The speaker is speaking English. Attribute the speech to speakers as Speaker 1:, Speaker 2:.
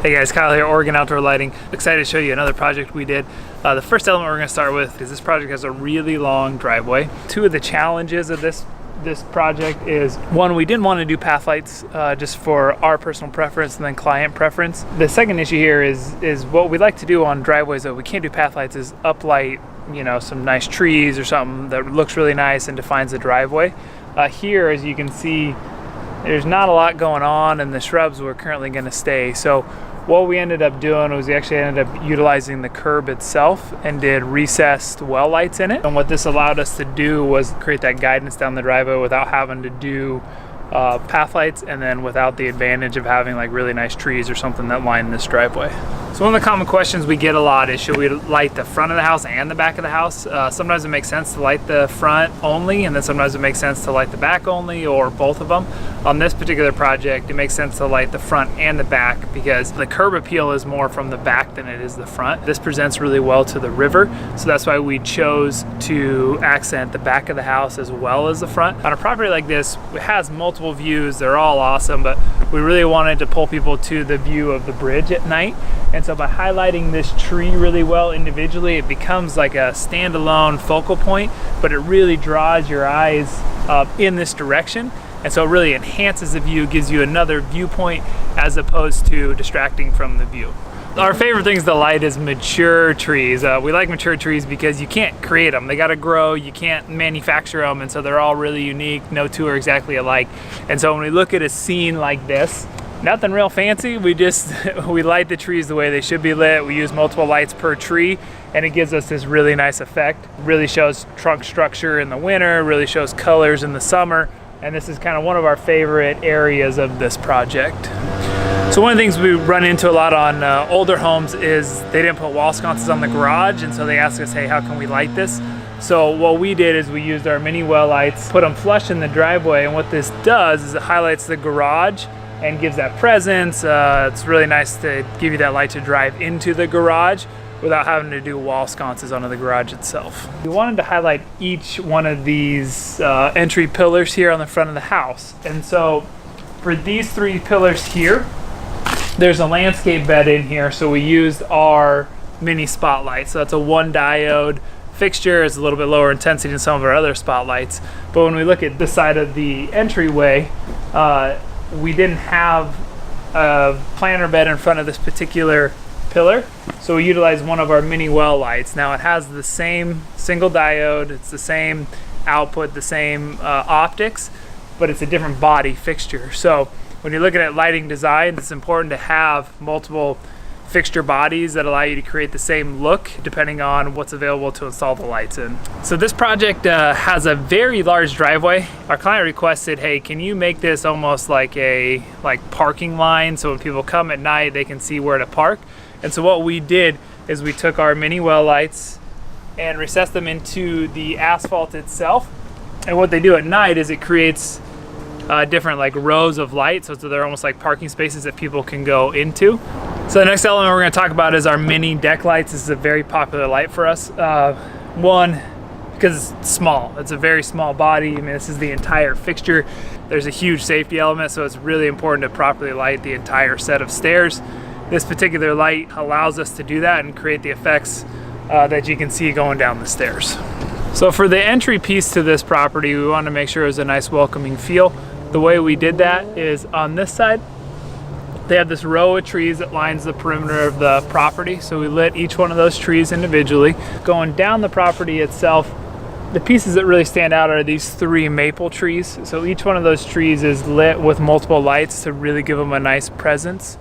Speaker 1: Hey guys, Kyle here, Oregon Outdoor Lighting. Excited to show you another project we did. The first element we're going to start with is this project has a really long driveway. Two of the challenges of this project is, one, we didn't want to do path lights just for our personal preference and then client preference. The second issue here is what we like to do on driveways that we can't do path lights is uplight, you know, some nice trees or something that looks really nice and defines the driveway. Here, as you can see, there's not a lot going on and the shrubs were currently going to stay. So what we ended up doing was we actually ended up utilizing the curb itself and did recessed well lights in it. And what this allowed us to do was create that guidance down the driveway without having to do path lights, and then without the advantage of having like really nice trees or something that line this driveway. So one of the common questions we get a lot is, should we light the front of the house and the back of the house? Sometimes it makes sense to light the front only, and then sometimes it makes sense to light the back only, or both of them. On this particular project, it makes sense to light the front and the back because the curb appeal is more from the back than it is the front. This presents really well to the river, so that's why we chose to accent the back of the house as well as the front. On a property like this, it has multiple views, they're all awesome, but we really wanted to pull people to the view of the bridge at night. And so by highlighting this tree really well individually, it becomes like a standalone focal point, but it really draws your eyes in this direction. And so it really enhances the view, gives you another viewpoint as opposed to distracting from the view. Our favorite things to light is mature trees. We like mature trees because you can't create them. They gotta grow, you can't manufacture them, and so they're all really unique. No two are exactly alike. And so when we look at a scene like this, nothing real fancy, we light the trees the way they should be lit. We use multiple lights per tree, and it gives us this really nice effect. Really shows trunk structure in the winter, really shows colors in the summer, and this is kind of one of our favorite areas of this project. So one of the things we run into a lot on older homes is they didn't put wall sconces on the garage, and so they ask us, hey, how can we light this? So what we did is we used our mini well lights, put them flush in the driveway, and what this does is it highlights the garage and gives that presence. It's really nice to give you that light to drive into the garage without having to do wall sconces onto the garage itself. We wanted to highlight each one of these entry pillars here on the front of the house. And so for these three pillars here, there's a landscape bed in here, so we used our mini spotlight. So that's a 1 diode fixture. It's a little bit lower intensity than some of our other spotlights. But when we look at this side of the entryway, we didn't have a planter bed in front of this particular pillar, so we utilized one of our mini well lights. Now it has the same single diode, it's the same output, the same optics, but it's a different body fixture. So when you're looking at lighting design, it's important to have multiple fixture bodies that allow you to create the same look depending on what's available to install the lights in. So this project has a very large driveway. Our client requested, hey, can you make this almost like a parking line, so when people come at night they can see where to park? And so what we did is we took our mini well lights and recessed them into the asphalt itself, and what they do at night is it creates different like rows of light, so they're almost like parking spaces that people can go into. So the next element we're going to talk about is our mini deck lights. This is a very popular light for us. One, because it's small. It's a very small body. I mean, this is the entire fixture. There's a huge safety element, so it's really important to properly light the entire set of stairs. This particular light allows us to do that and create the effects that you can see going down the stairs. So for the entry piece to this property, we wanted to make sure it was a nice welcoming feel. The way we did that is on this side, they have this row of trees that lines the perimeter of the property. So we lit each one of those trees individually. Going down the property itself, the pieces that really stand out are these 3 maple trees. So each one of those trees is lit with multiple lights to really give them a nice presence.